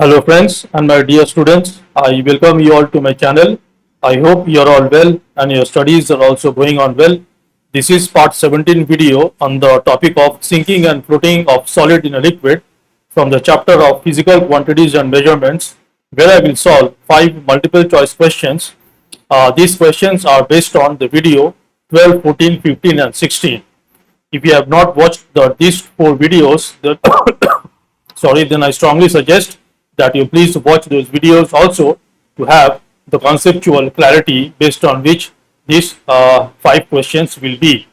Hello friends and my dear students, I welcome you all to my channel. I hope you are all well and your studies are also going on well. This is part 17 video on the topic of sinking and floating of solid in a liquid from the chapter of Physical Quantities and Measurements, where I will solve 5 multiple choice questions. These questions are based on the video 12, 14, 15 and 16. If you have not watched these 4 videos, then I strongly suggest that you please watch those videos also to have the conceptual clarity based on which these 5 questions will be.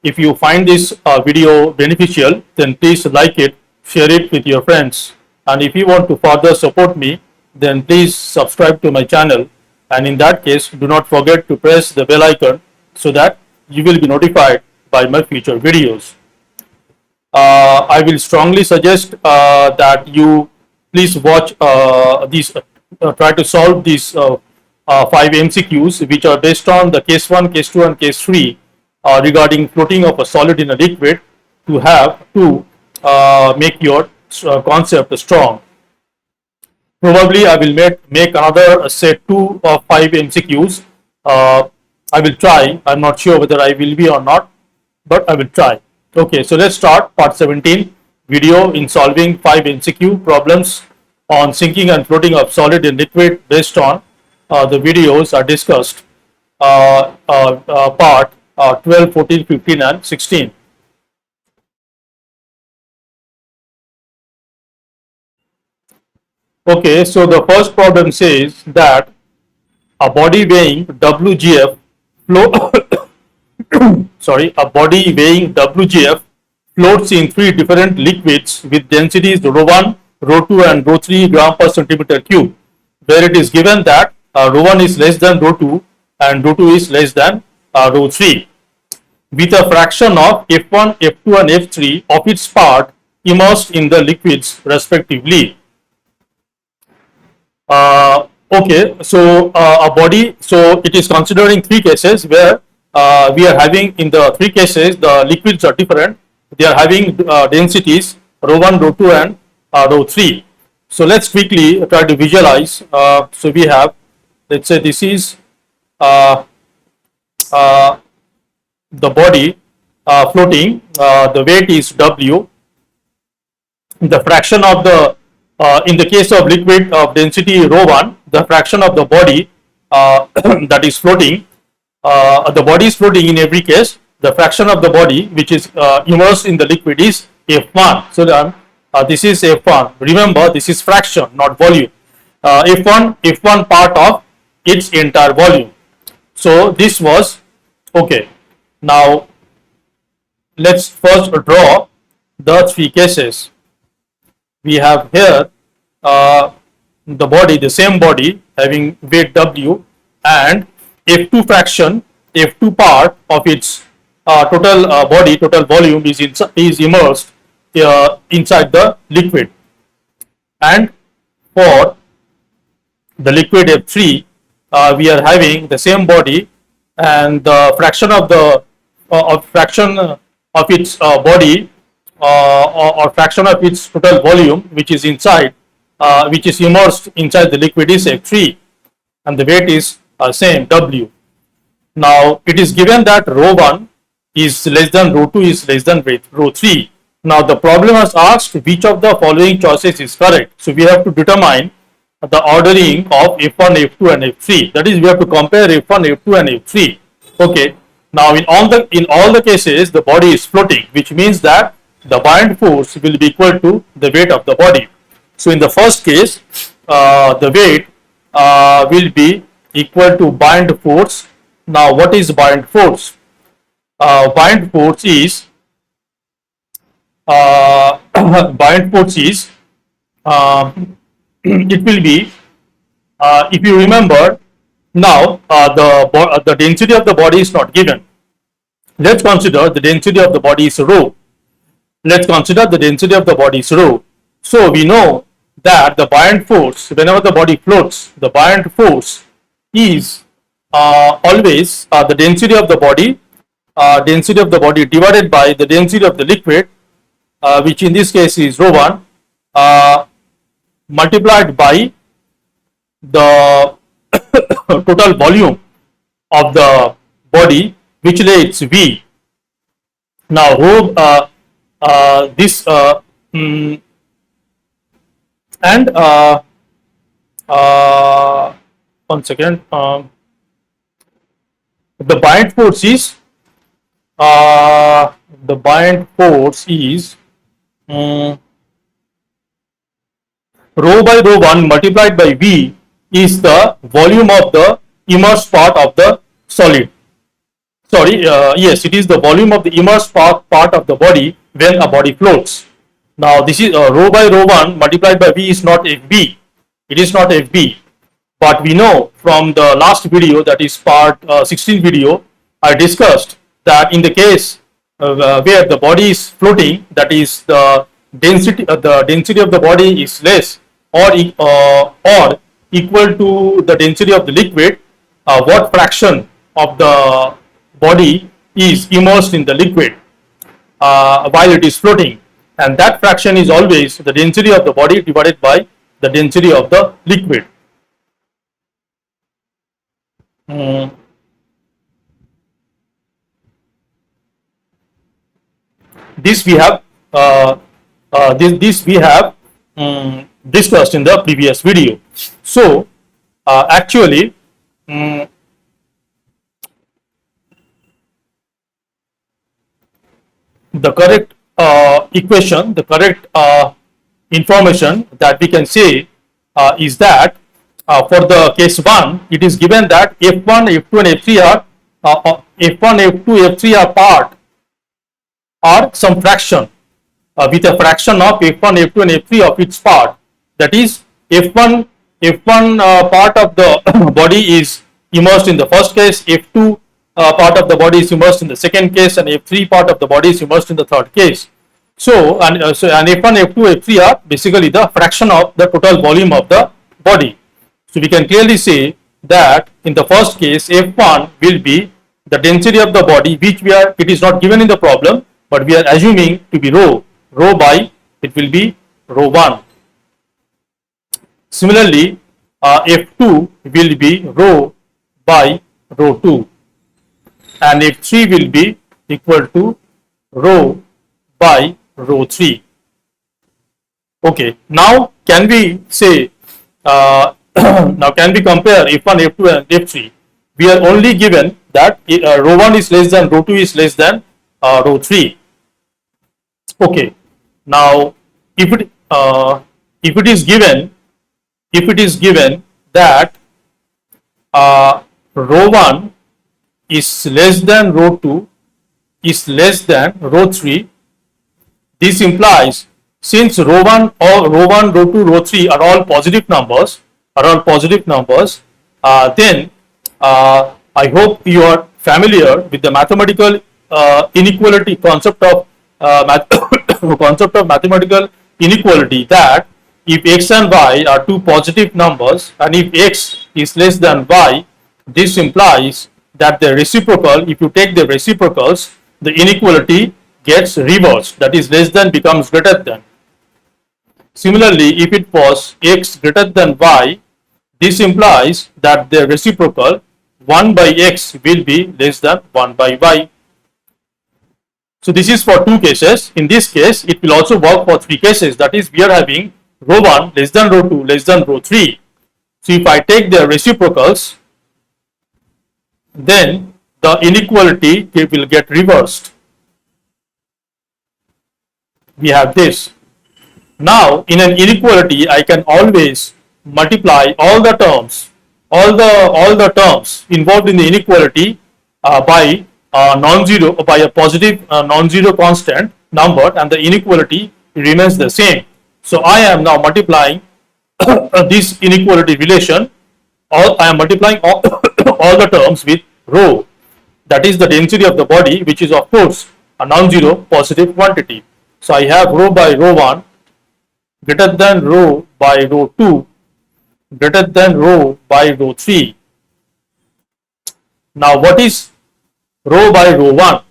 If you find this video beneficial, then please like it, share it with your friends, and if you want to further support me, then please subscribe to my channel, and in that case do not forget to press the bell icon so that you will be notified by my future videos. I will strongly suggest that you please watch try to solve these 5 MCQs, which are based on the case 1, case 2 and case 3 regarding floating of a solid in a liquid to make your concept strong. Probably I will make another set 2 of 5 MCQs. I will try. I'm not sure whether I will be or not, but I will try. Okay, so let's start part 17 video in solving 5 MCQ problems on sinking and floating of solid in liquid based on the videos are discussed part 12, 14, 15 and 16. Okay, so the first problem says that a body weighing WGF a body weighing WGF floats in 3 different liquids with densities ρ1, ρ2 and ρ3 gram per centimeter cube, where it is given that ρ1 is less than ρ2 and ρ2 is less than ρ3, with a fraction of F1, F2 and F3 of its part immersed in the liquids respectively. Okay, so a body, so it is considering 3 cases where we are having, in the 3 cases the liquids are different. They are having densities ρ1, ρ2 and ρ3. So let's quickly try to visualize. So we have, let's say this is the body floating. The weight is W. The fraction of the in the case of liquid of density ρ1, the fraction of the body that is floating, the body is floating in every case. The fraction of the body which is immersed in the liquid is F1. So this is F1. Remember, this is fraction, not volume. F1 part of its entire volume. So this was okay. Now let's first draw the 3 cases. We have here the body, the same body having weight W, and F2 fraction, F2 part of its total body, total volume is immersed inside the liquid. And for the liquid F3, we are having the same body, and the fraction of the fraction of its body or fraction of its total volume which is inside, which is immersed inside the liquid is F3, and the weight is same W. Now it is given that ρ1 is less than ρ2 is less than ρ3. Now the problem has asked which of the following choices is correct. So we have to determine the ordering of F1, F2 and F3. That is, we have to compare F1, F2 and F3. Okay. Now in all the cases the body is floating, which means that the buoyant force will be equal to the weight of the body. So in the first case, the weight will be equal to buoyant force. Now what is buoyant force? Buoyant force is it will be, if you remember, now the density of the body is not given. Let's consider the density of the body is rho. Let's consider the density of the body is rho. So we know that the buoyant force, whenever the body floats, the buoyant force is always the density of the body divided by the density of the liquid, which in this case is ρ1, multiplied by the total volume of the body, which is V. Now, rho this and one second. The buoyant force is the buoyant force is rho by rho 1 multiplied by V is the volume of the immersed part of the solid. Sorry, yes, it is the volume of the immersed part of the body when a body floats. Now, this is rho by rho 1 multiplied by V is not FB. It is not FB. But we know from the last video, that is part 16 video, I discussed that in the case where the body is floating, that is the density of the body is less or equal to the density of the liquid, what fraction of the body is immersed in the liquid while it is floating, and that fraction is always the density of the body divided by the density of the liquid. This we have discussed in the previous video. So actually the correct equation, the correct information that we can say is that for the case 1, it is given that F1, F2 and F3 are F1, F2, F3 are part or some fraction with a fraction of F1, F2 and F3 of its part. That is F1 part of the body is immersed in the first case, F2 part of the body is immersed in the second case, and F3 part of the body is immersed in the third case. So and F1, F2, F3 are basically the fraction of the total volume of the body. So we can clearly say that in the first case, F1 will be the density of the body, which it is not given in the problem, but we are assuming to be rho by, it will be rho 1. Similarly, F2 will be rho by rho 2, and F3 will be equal to rho by rho 3. Okay, now can we say now can we compare F1, F2 and F3? We are only given that rho 1 is less than rho 2 is less than rho 3. Okay, now if it is given that rho 1 is less than rho 2 is less than rho 3, this implies since rho 1 or rho 1, rho 2, rho 3 are all positive numbers, then I hope you are familiar with the mathematical inequality concept of mathematical inequality, that if x and y are two positive numbers and if x is less than y, this implies that the reciprocal, if you take the reciprocals, the inequality gets reversed, that is less than becomes greater than. Similarly, if it was x greater than y, this implies that the reciprocal 1 by x will be less than 1 by y. So this is for two cases. In this case, it will also work for three cases. That is, we are having rho 1 less than rho 2 less than rho 3. So if I take the reciprocals, then the inequality will get reversed. We have this. Now in an inequality, I can always multiply all the terms involved in the inequality by a positive non-zero constant number, and the inequality remains the same. So I am now multiplying this inequality relation, I am multiplying all the terms with rho, that is the density of the body, which is of course a non-zero positive quantity. So I have rho by rho 1 greater than rho by rho 2 greater than rho by rho 3. Now what is rho by rho 1?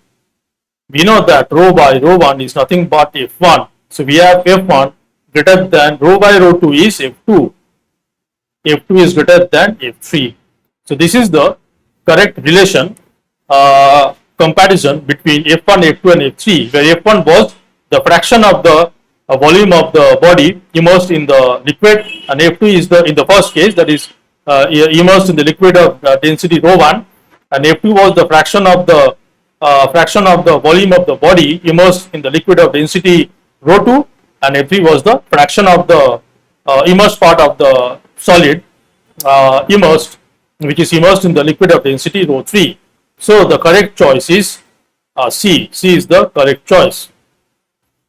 We know that rho by rho 1 is nothing but F1. So we have F1 greater than rho by rho 2 is F2. F2 is greater than F3. So this is the correct relation comparison between F1, F2 and F3, where F1 was the fraction of the volume of the body immersed in the liquid, and F2 is in the first case, that is immersed in the liquid of density rho 1, and F2 was the fraction of the volume of the body immersed in the liquid of density rho 2, and F3 was the fraction of the immersed part of the solid immersed, which is immersed in the liquid of density rho 3. So the correct choice is C. C is the correct choice.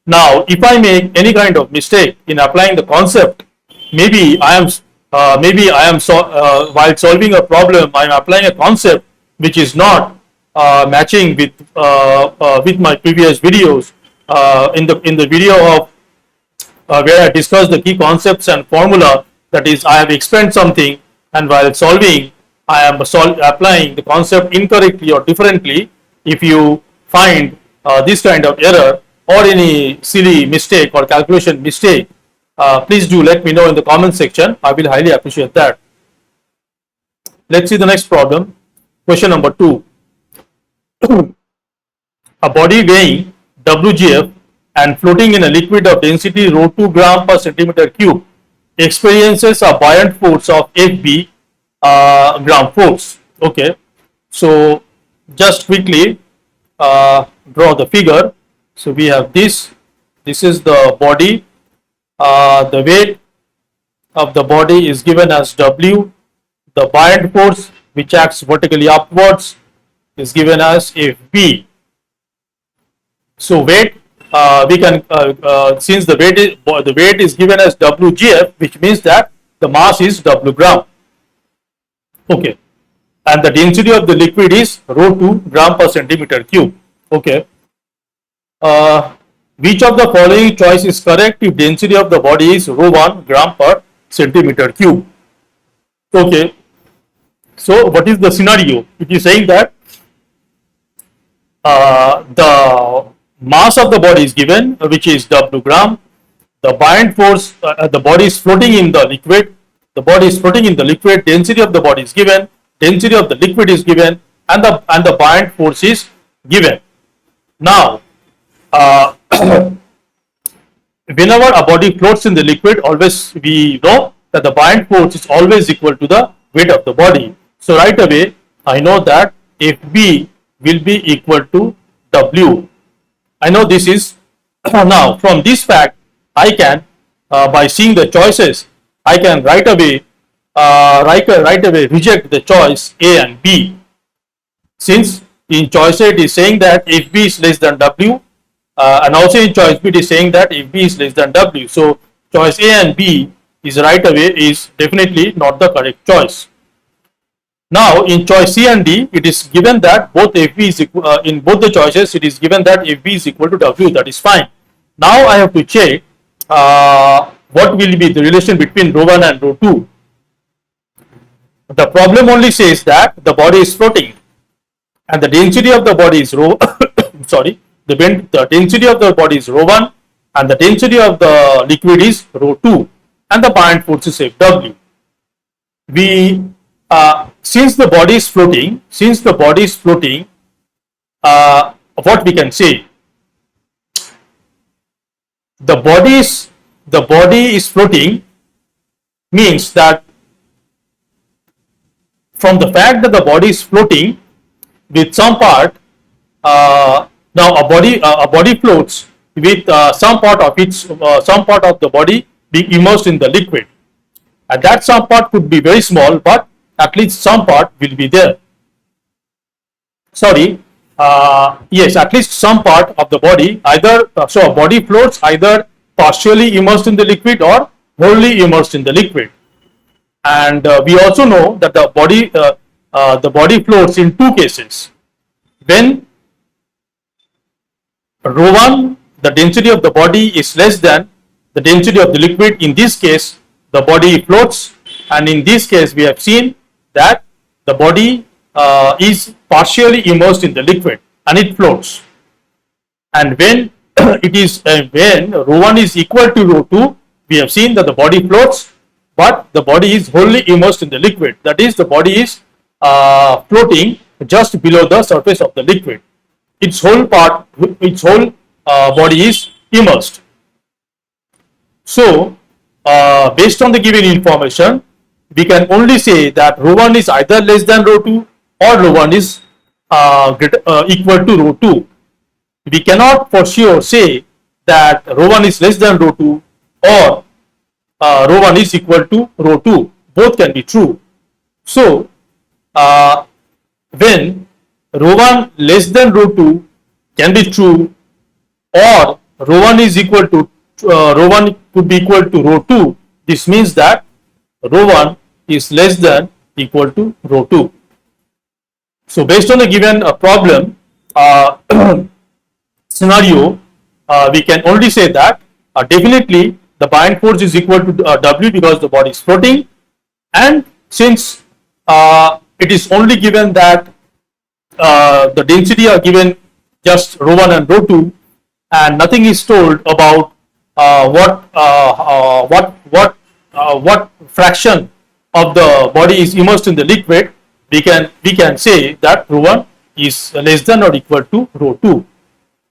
Now, if I make any kind of mistake in applying the concept, maybe I am while solving a problem, I am applying a concept which is not matching with my previous videos. In the video of where I discussed the key concepts and formula, that is, I have explained something, and while solving, I am applying the concept incorrectly or differently. If you find this kind of error or any silly mistake or calculation mistake, please do let me know in the comment section. I will highly appreciate that. Let's see the next problem. Question number 2. A body weighing WGF and floating in a liquid of density rho 2 gram per centimeter cube experiences a buoyant force of FB gram force. Okay, so just quickly draw the figure. So we have this is the body, the weight of the body is given as W, the buoyant force which acts vertically upwards is given as FB. So weight, we can since the weight is given as WGF, which means that the mass is W gram. Okay, and the density of the liquid is rho 2 gram per centimeter cube. Okay, which of the following choice is correct if density of the body is rho 1 gram per centimeter cube? Okay, so what is the scenario? It is saying that the mass of the body is given, which is W gram. The buoyant force, the body is floating in the liquid. The body is floating in the liquid. Density of the body is given. Density of the liquid is given, and the buoyant force is given. Now, whenever a body floats in the liquid, always we know that the buoyant force is always equal to the weight of the body. So right away, I know that FB will be equal to W. I know this is now from this fact I can by seeing the choices I can right away reject the choice A and B, since in choice A it is saying that FB is less than W, and also in choice B it is saying that FB is less than W. So choice A and B is right away is definitely not the correct choice. Now in choice C and D it is given that both FB is in both the choices it is given that FB is equal to W. That is fine. Now I have to check what will be the relation between rho 1 and rho 2. The problem only says that the body is floating and the density of the body is rho sorry, the density of the body is rho 1 and the density of the liquid is rho 2 and the buoyant force is Fw. We since the body is floating, what we can say, the body is floating means that from the fact that the body is floating with some part, now a body floats with some part of the body being immersed in the liquid, and that some part could be very small, but at least some part will be there. Sorry, yes, at least some part of the body, either so a body floats either partially immersed in the liquid or wholly immersed in the liquid. And we also know that the body floats in two cases. When rho 1, the density of the body is less than the density of the liquid, in this case the body floats, and in this case we have seen that the body is partially immersed in the liquid and it floats. And when it is when rho 1 is equal to rho 2, We have seen that the body floats, but the body is wholly immersed in the liquid. That is, the body is floating just below the surface of the liquid. Its whole body is immersed. So, based on the given information, we can only say that rho 1 is either less than rho 2 or rho 1 is equal to rho 2. We cannot for sure say that rho 1 is less than rho 2 or rho 1 is equal to rho 2. Both can be true. So, when rho 1 less than rho 2 can be true, or rho 1 is equal to rho 1 could be equal to rho 2, this means that rho 1 is less than equal to rho 2. So, based on the given problem scenario, we can only say that definitely the buoyant force is equal to W because the body is floating, and since it is only given that the density are given just rho 1 and rho 2, and nothing is told about what fraction of the body is immersed in the liquid, we can say that rho 1 is less than or equal to rho 2.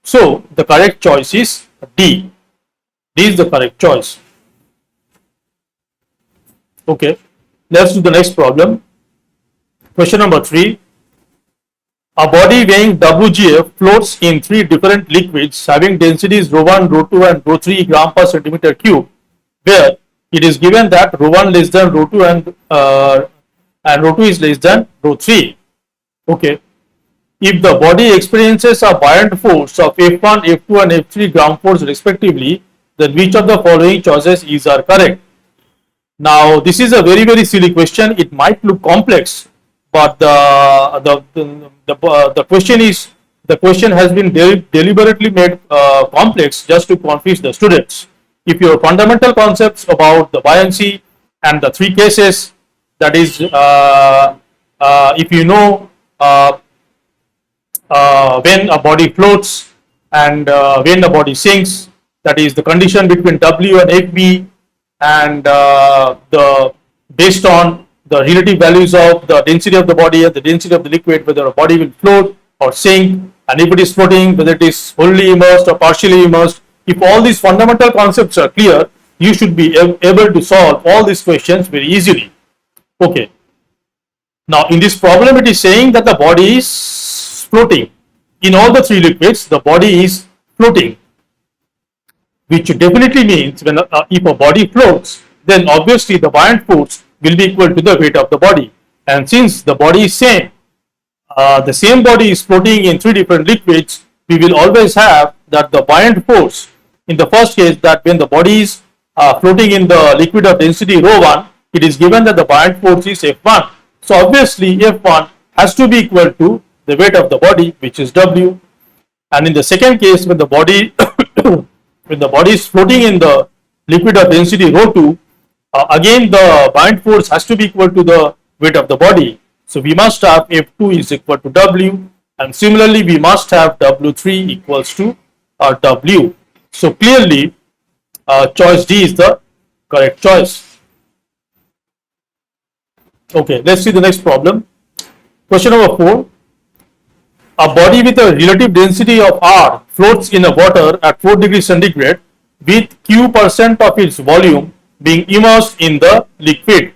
So, the correct choice is D. D is the correct choice. Okay, let's do the next problem. Question number 3. A body weighing WGF floats in 3 different liquids having densities rho 1, rho 2 and rho 3 gram per centimeter cube, where it is given that rho 1 less than rho 2 and rho 2 is less than rho 3. Okay. If the body experiences a buoyant force of F1, F2 and F3 ground force respectively, then which of the following choices are correct? Now, this is a very silly question. It might look complex, but the question has been deliberately made complex just to confuse the students. If your fundamental concepts about the buoyancy and the 3 cases, that is, if you know when a body floats and when a body sinks, that is the condition between W and FB, and based on the relative values of the density of the body and the density of the liquid, whether a body will float or sink, and if it is floating, whether it is wholly immersed or partially immersed. If all these fundamental concepts are clear, you should be able to solve all these questions very easily. Okay. Now, in this problem, it is saying that the body is floating. In all the 3 liquids, the body is floating, which definitely means when if a body floats, then obviously the buoyant force will be equal to the weight of the body. And since the body is same, the same body is floating in 3 different liquids, we will always have that the buoyant force, in the first case, that when the body is floating in the liquid of density rho 1, it is given that the buoyant force is F1. So obviously F1 has to be equal to the weight of the body, which is W. And in the second case, when the body when the body is floating in the liquid of density rho 2, again the buoyant force has to be equal to the weight of the body. So we must have F2 is equal to W, and similarly we must have W3 equals to W. So clearly choice D is the correct choice. Okay, let's see the next problem. Question number 4. A body with a relative density of R floats in a water at 4 degrees centigrade with Q% of its volume being immersed in the liquid.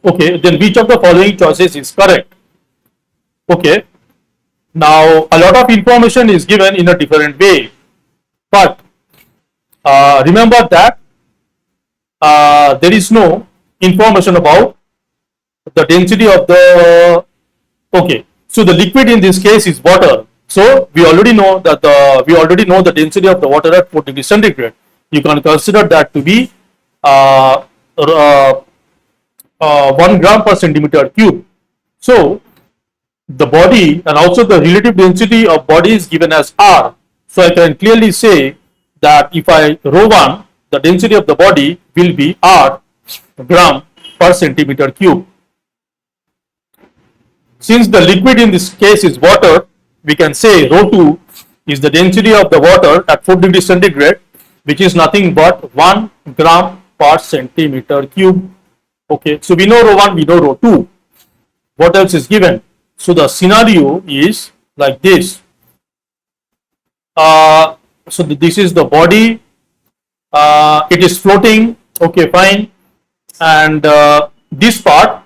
Okay, then which of the following choices is correct? Okay, now a lot of information is given in a different way, but remember that there is no information about the density of the, okay, so the liquid in this case is water. So we already know that the density of the water at 4 degrees centigrade. You can consider that to be 1 gram per centimeter cube. So the body and also the relative density of body is given as R. So I can clearly say that if I rho 1, the density of the body will be R gram per centimeter cube. Since the liquid in this case is water, we can say rho 2 is the density of the water at 4 degrees centigrade, which is nothing but 1 gram per centimeter cube. Okay, so we know rho 1, we know rho 2. What else is given? So the scenario is like this. So this is the body. It is floating. Okay, fine. And this part,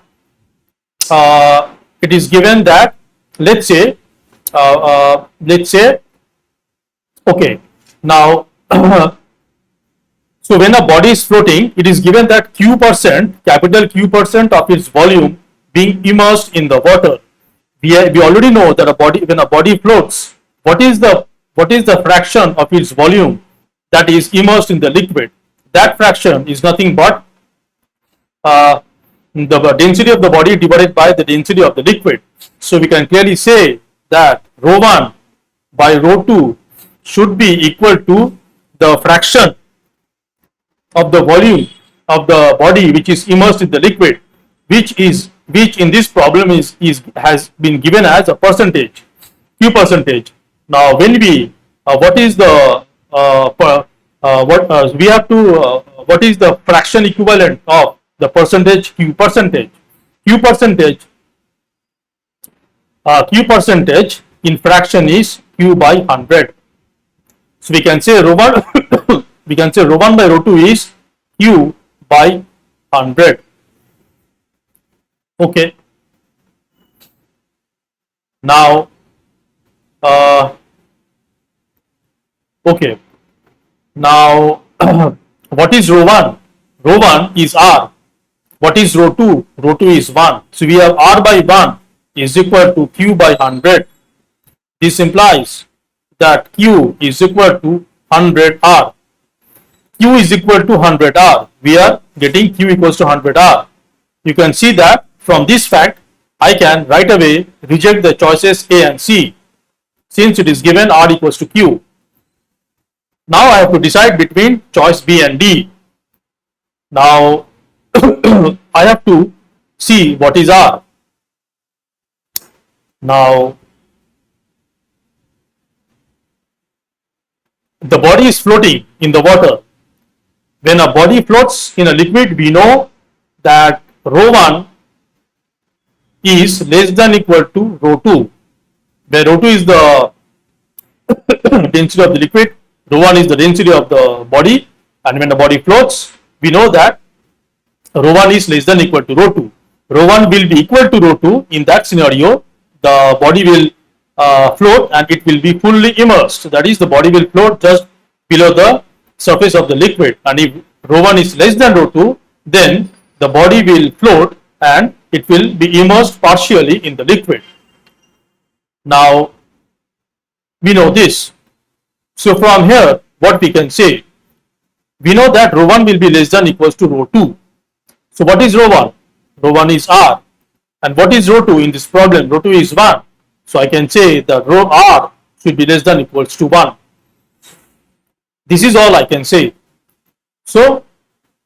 it is given that, let's say, okay, now so when a body is floating, it is given that Q%, capital Q% of its volume being immersed in the water. We already know that when a body floats, what is the fraction of its volume that is immersed in the liquid? That fraction is nothing but the density of the body divided by the density of the liquid. So we can clearly say that rho 1 by rho 2 should be equal to the fraction of the volume of the body which is immersed in the liquid, which in this problem has been given as a percentage, Q percentage. Now when we what is the what is the fraction equivalent of the percentage? Q percentage in fraction is Q by 100. So we can say rho 1 we can say rho 1 by rho 2 is Q by 100. Okay. Now okay. Now what is rho 1? Rho 1 is R. What is rho 2? Rho 2 is 1. So we have R by 1 is equal to Q by 100. This implies that Q is equal to 100 R. Q is equal to 100 R. We are getting Q equals to 100 R. You can see that from this fact, I can right away reject the choices A and C, since it is given R equals to Q. Now I have to decide between choice B and D. Now I have to see what is R. Now the body is floating in the water. When a body floats in a liquid, we know that rho 1 is less than equal to rho 2, where rho 2 is the density of the liquid, rho 1 is the density of the body, and when the body floats, we know that rho 1 is less than equal to rho 2. Rho 1 will be equal to rho 2. In that scenario, the body will float and it will be fully immersed. That is, the body will float just below the surface of the liquid, and if rho 1 is less than rho 2, then the body will float and it will be immersed partially in the liquid. Now we know this. So from here, what we can say, we know that rho 1 will be less than equals to rho 2. So what is rho 1? Rho 1 is R. And what is rho 2 in this problem? Rho 2 is 1. So I can say that rho R should be less than equals to 1. This is all I can say. So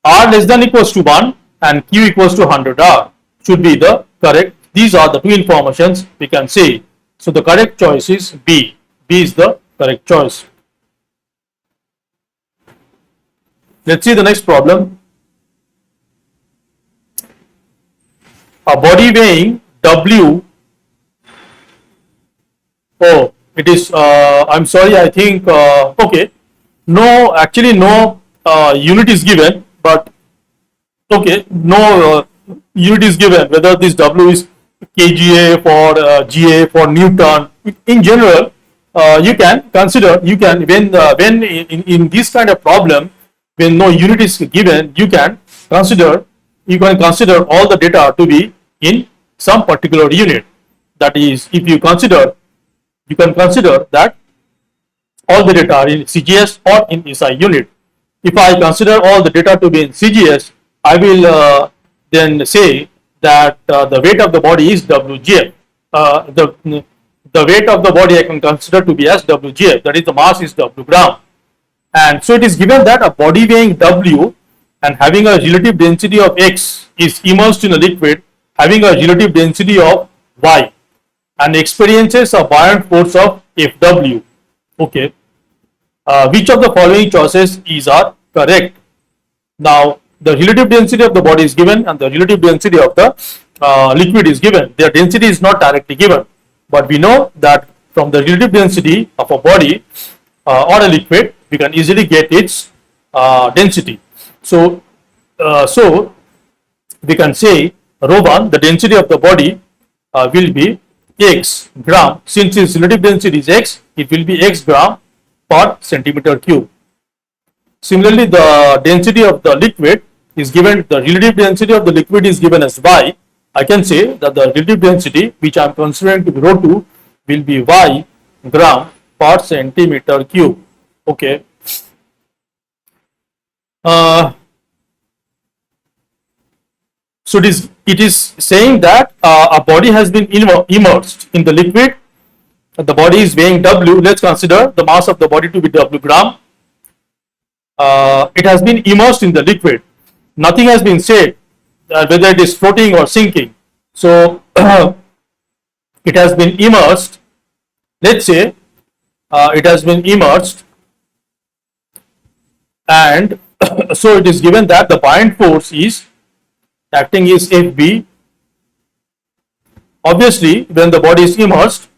R less than equals to 1 and Q equals to 100 R should be the correct. These are the two informations we can say. So the correct choice is B. B is the correct choice. Let's see the next problem. A body weighing W. Oh, it is. I'm sorry. I think. Okay. No, actually, no unit is given. But okay, no unit is given. Whether this W is kGa for GA for Newton. In general, you can consider. You can when in this kind of problem, when no unit is given, you can consider all the data to be in some particular unit. That is, if you can consider that all the data are in CGS or in SI unit. If I consider all the data to be in CGS, I will then say that the weight of the body is WGF. The weight of the body I can consider to be as WGF. That is, the mass is W gram. And so it is given that a body weighing W and having a relative density of X is immersed in a liquid having a relative density of Y and experiences a buoyant force of Fw. Okay. which of the following choices is are correct? Now, the relative density of the body is given and the relative density of the liquid is given. Their density is not directly given, but we know that from the relative density of a body or a liquid, we can easily get its density. So we can say rho 1, the density of the body will be x gram. Since its relative density is x, it will be x gram per centimeter cube. Similarly, the density of the liquid is given, the relative density of the liquid is given as y. I can say that the relative density, which I am considering to be rho 2, will be y gram per centimeter cube. Okay. So it is saying that a body has been immersed in the liquid. The body is weighing W. Let's consider the mass of the body to be W gram. It has been immersed in the liquid. Nothing has been said whether it is floating or sinking. So it has been immersed. Let's say it has been immersed, and so it is given that the buoyant force is acting is Fb. Obviously, when the body is immersed,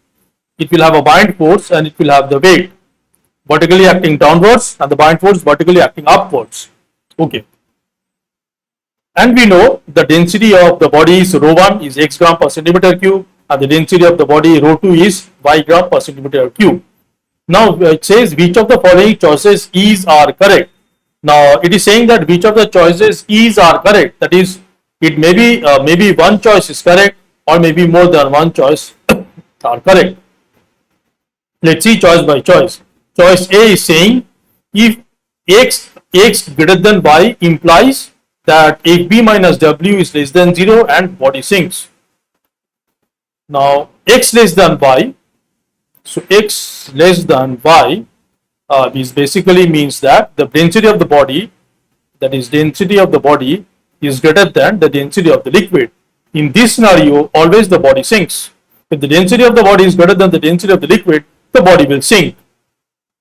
it will have a buoyant force and it will have the weight vertically acting downwards and the buoyant force vertically acting upwards. Okay. And we know the density of the body is rho 1 is x gram per centimeter cube and the density of the body rho 2 is y gram per centimeter cube. Now it says which of the following choices is are correct. Now it is saying that which of the choices is are correct. That is, it may be maybe one choice is correct or maybe more than one choice are correct. Let's see choice by choice. Choice A is saying if x greater than y implies that Fb minus W is less than 0 and body sinks. Now x less than y, so x less than y is basically means that the density of the body, that is density of the body, is greater than the density of the liquid. In this scenario, always the body sinks. If the density of the body is greater than the density of the liquid, the body will sink.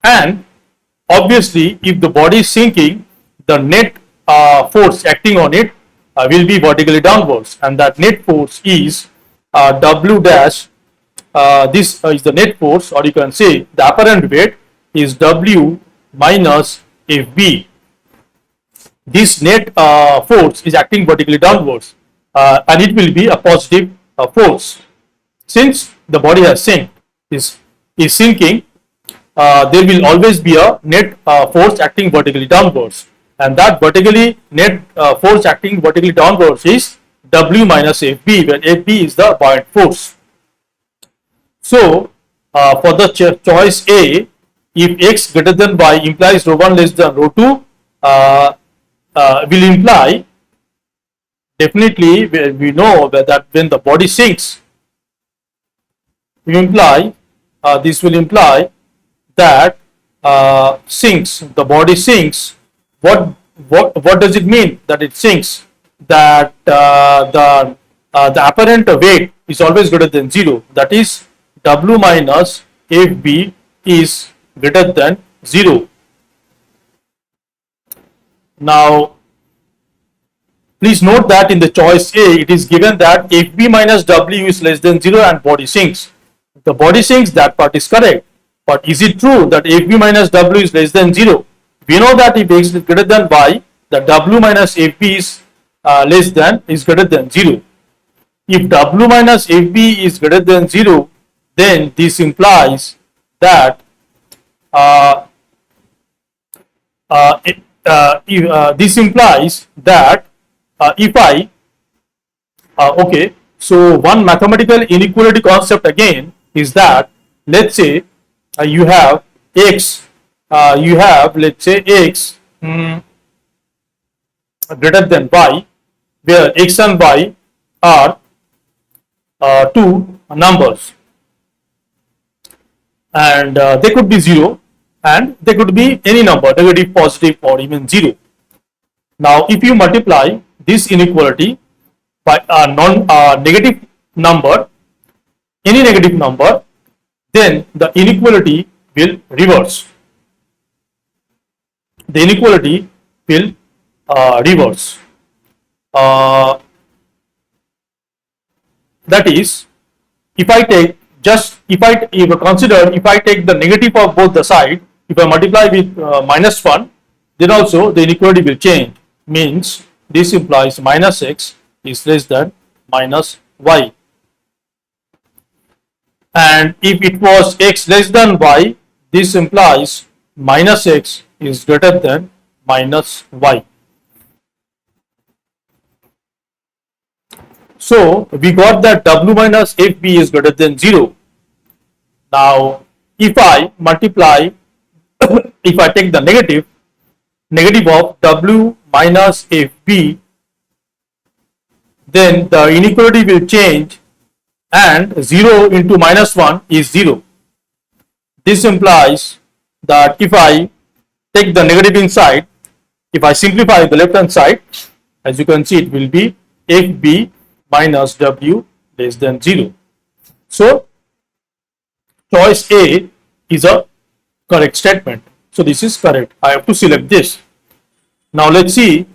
And obviously, if the body is sinking, the net force acting on it will be vertically downwards, and that net force is W dash. This is the net force, or you can say the apparent weight is W minus Fb. This net force is acting vertically downwards, and it will be a positive force. Since the body has sink is sinking, there will always be a net force acting vertically downwards, and that net force acting vertically downwards is W minus Fb, where Fb is the buoyant force. So for the choice A, if x greater than y implies rho 1 less than rho 2, will imply, definitely we know that when the body sinks, this will imply that sinks, the body sinks. What does it mean that it sinks? That the apparent weight is always greater than 0. That is, W minus Fb is greater than 0. Now, please note that in the choice A, it is given that Fb minus W is less than 0 and body sinks. If the body sinks, that part is correct. But is it true that Fb minus W is less than 0? We know that if x is greater than y, the W minus Fb is greater than 0. If W minus Fb is greater than 0, then this implies that if I okay, so one mathematical inequality concept again is that, let's say you have x, let's say x greater than y, where x and y are two numbers, and they could be 0 and they could be any number, negative, positive, or even 0. Now if you multiply this inequality by a negative number, any negative number, then the inequality will reverse. the inequality will reverse. That is, if I take if I take the negative of both the side, if I multiply with -1, then also the inequality will change. Means this implies minus x is less than minus y. And if it was x less than y, this implies minus x is greater than minus y. So we got that w minus fb is greater than 0. Now if I multiply, if I take the negative of w minus fb, then the inequality will change and 0 into -1 is 0. This implies that if I take the negative inside, if I simplify the left hand side, as you can see, it will be fb minus w less than 0. So choice A is a correct statement. So this is correct. I have to select this. Now let's see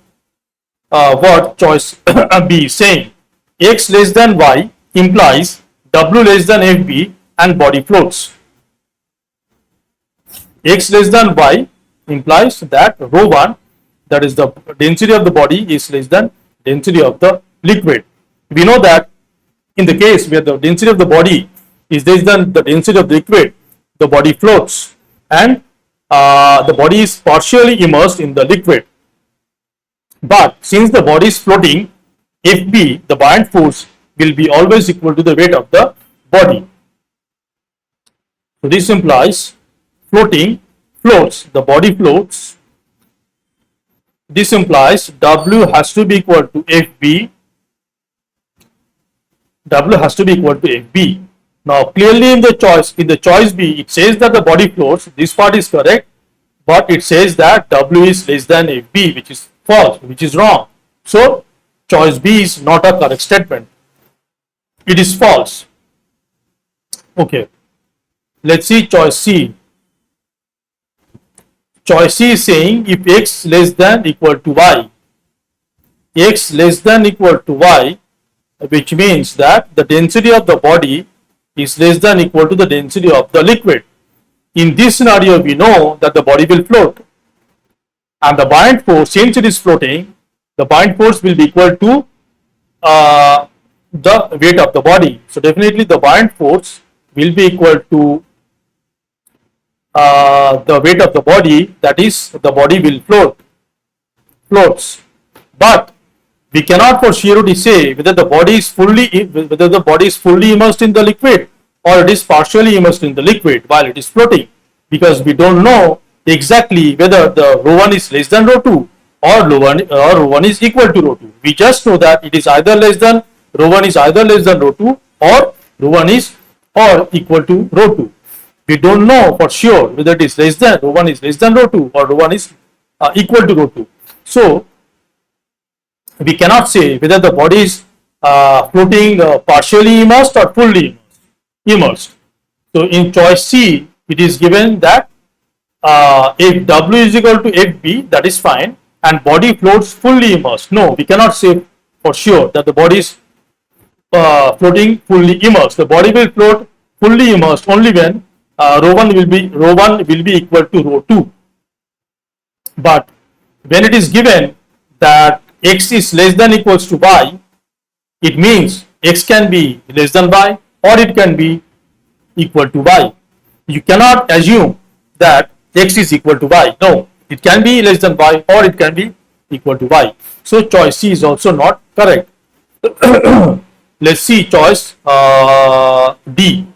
what choice B is saying. X less than y implies w less than fb and body floats. X less than y implies that rho 1, that is the density of the body, is less than density of the liquid. We know that in the case where the density of the body is less than the density of the liquid, the body floats and the body is partially immersed in the liquid. But since the body is floating, Fb, the buoyant force, will be always equal to the weight of the body. So this implies floats, the body floats. This implies W has to be equal to Fb. W has to be equal to Fb. Now clearly in the choice B, it says that the body floats. This part is correct, but it says that W is less than Fb, which is false, which is wrong. So choice B is not a correct statement. It is false. Okay. Let's see choice C. Choice C is saying if x less than equal to y, x less than equal to y, which means that the density of the body is less than equal to the density of the liquid. In this scenario, we know that the body will float, and the buoyant force, since it is floating, the buoyant force will be equal to the weight of the body. So definitely the buoyant force will be equal to the weight of the body, that is, the body will floats. But we cannot for surety say whether the body is fully immersed in the liquid or it is partially immersed in the liquid while it is floating, because we don't know exactly whether the rho 1 is less than rho 2 or rho 1 is equal to rho 2. We just know that it is either less than rho 1 is either less than rho 2 or rho 1 is or equal to rho 2. We don't know for sure whether it is less than rho 1 is less than rho 2 or rho 1 is equal to rho 2. So we cannot say whether the body is floating partially immersed or fully immersed. So in choice C, it is given that if W is equal to Fb, that is fine, and body floats fully immersed. No, we cannot say for sure that the body is floating fully immersed. The body will float fully immersed only when rho 1 will be equal to rho 2. But when it is given that x is less than equals to y, it means x can be less than y or it can be equal to y. You cannot assume that x is equal to y. No, it can be less than y or it can be equal to y. So choice C is also not correct. Let's see choice D.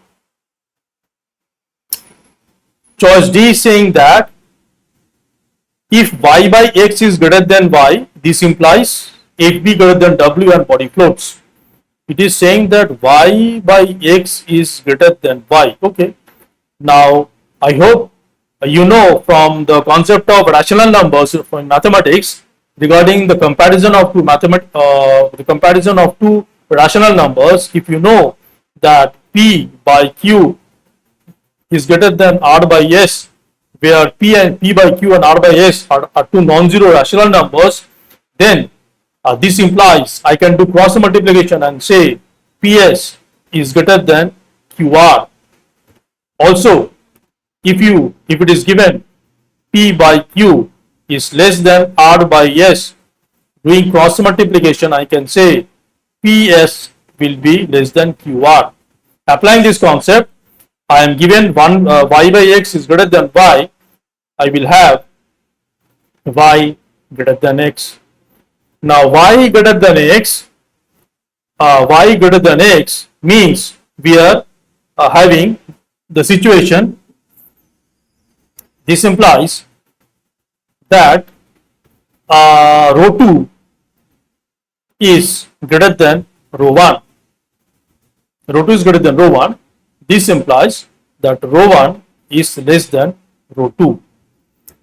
Choice D is saying that if y by x is greater than y, this implies Fb greater than W and body floats. It is saying that y by x is greater than y. Okay. Now, I hope you know from the concept of rational numbers in mathematics regarding the comparison of two rational numbers. If you know that p by q is greater than r by s, where P by Q and R by S are two non-zero rational numbers, then this implies I can do cross multiplication and say PS is greater than QR. Also, if it is given P by Q is less than R by S, doing cross multiplication I can say PS will be less than QR. Applying this concept, I am given y by x is greater than y, I will have y greater than x. Now y greater than x means we are having the situation. This implies that rho 2 is greater than rho 1. Rho 2 is greater than rho 1. This implies that rho 1 is less than rho 2.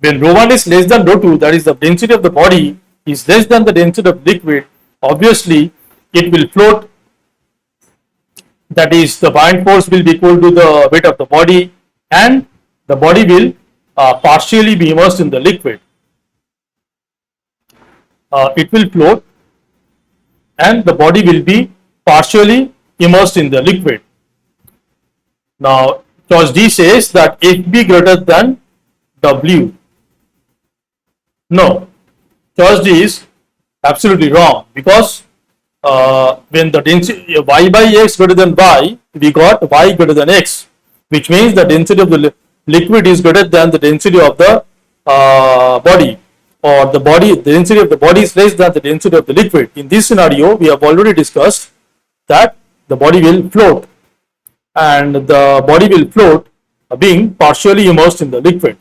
When rho 1 is less than rho 2, that is the density of the body is less than the density of liquid, obviously it will float, that is the buoyant force will be equal to the weight of the body, and the body will partially be immersed in the liquid. It will float and the body will be partially immersed in the liquid. Now clause D says that FB greater than W. No, clause D is absolutely wrong, because when the density y by x greater than y, we got y greater than x, which means the density of the liquid is greater than the density of the body, or the density of the body is less than the density of the liquid. In this scenario, we have already discussed that the body will float, and the body will float being partially immersed in the liquid.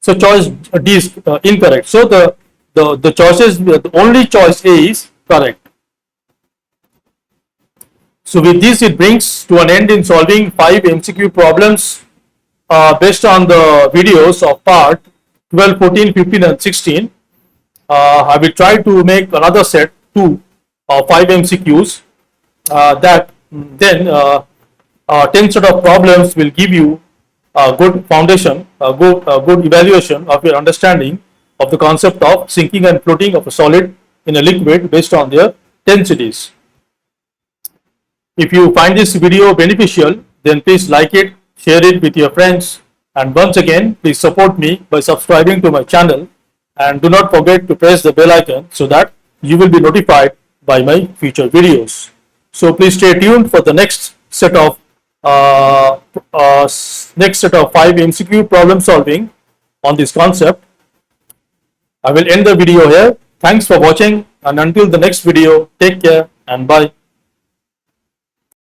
So choice D is incorrect. So the choices, the only choice A is correct. So with this, it brings to an end in solving 5 MCQ problems based on the videos of part 12, 14, 15 and 16. I will try to make another set 2 of 5 MCQs that then 10 set of problems will give you a good foundation, a good evaluation of your understanding of the concept of sinking and floating of a solid in a liquid based on their densities. If you find this video beneficial, then please like it, share it with your friends, and once again, please support me by subscribing to my channel, and do not forget to press the bell icon so that you will be notified by my future videos. So please stay tuned for the next set of 5 MCQ problem solving on this concept. I will end the video here. Thanks for watching, and until the next video, take care and bye.